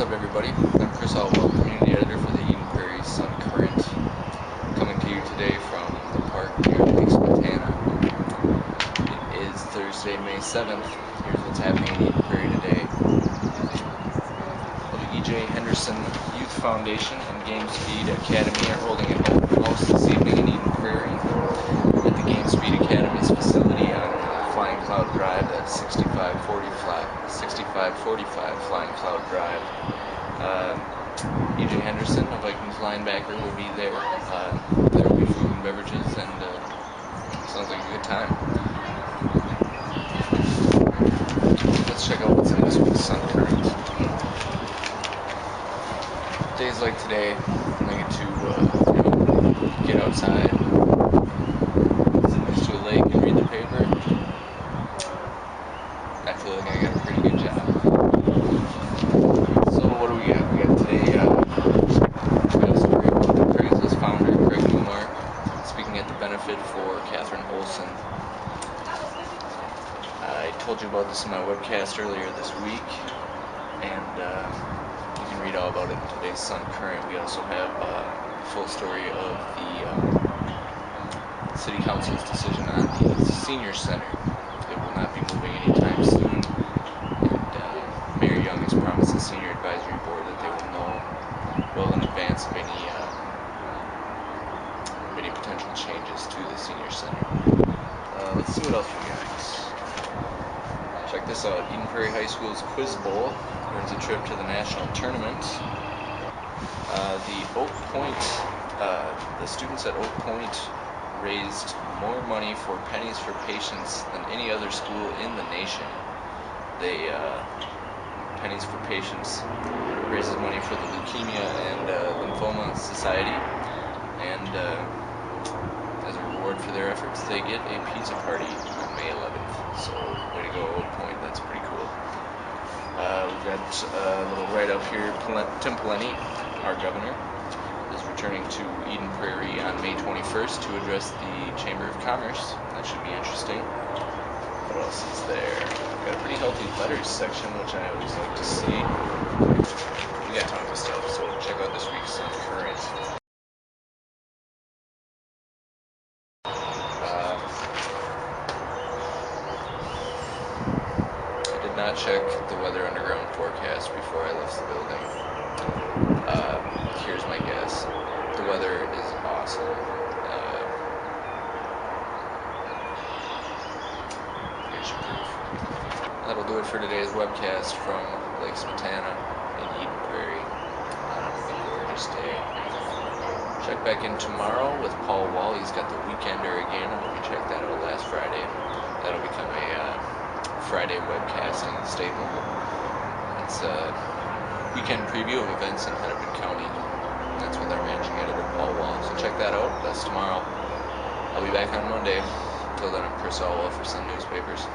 up, everybody? I'm Chris Alwell, community editor for the Eden Prairie Sun Current, coming to you today from the park near Lake Spatana. It is Thursday, May 7th. Here's what's happening in Eden Prairie today. Well, the E.J. Henderson Youth Foundation and Game Speed Academy are holding an open house this evening in Eden Prairie at the Game Speed Academy's facility on Flying Cloud Drive. That's 6545 Flying Cloud Drive. E.J. Henderson, a Vikings linebacker, will be there. There will be food and beverages, and sounds like a good time. Let's check out what's in this week's Sun Current. Days like today, when I get to get outside, sit next to a lake and read the paper, I feel like I got a pretty good job. So what do we got? We got today, we got a story about the Craigslist founder, Craig Newmark, speaking at the benefit for Catherine Olson. I told you about this in my webcast earlier this week, and you can read all about it in today's Sun Current. We also have a full story of the City Council's decision on the Senior Center. It will not be moving anytime soon, and Mayor Young has promised the Senior Advisory Board that they will know well in advance of any potential changes to the Senior Center. Let's see what else we got. Check this out. Eden Prairie High School's Quiz Bowl earns a trip to the national tournament. The students at Oak Point raised more money for Pennies for Patients than any other school in the nation. Pennies for Patients raises money for the Leukemia and Lymphoma Society, and as a reward for their efforts, they get a pizza party on May 11th. So, way to go, Oak Point. That's pretty cool. We've got a little write-up here. Tim Pawlenty, our governor, is returning to Eden Prairie on May 21st to address the Chamber of Commerce. That should be interesting. What else is there? We've got a pretty healthy letters section, which I always like to see. We got tons of stuff, so check out this week's Sun Current. I did not check the Weather Underground forecast before I left the building. Here's my guess. The weather is awesome. Here's your proof. That'll do it for today's webcast from Lake Spatana in Eden Prairie on a gorgeous day. Check back in tomorrow with Paul Wall. He's got the Weekender again. I hope you checked that out last Friday. That'll become a Friday webcasting staple. It's a weekend preview of events in Hennepin County. That's with our managing editor, Paul Wall. So check that out. That's tomorrow. I'll be back on Monday. Until then, I'm Chris Alwell for Sun Newspapers.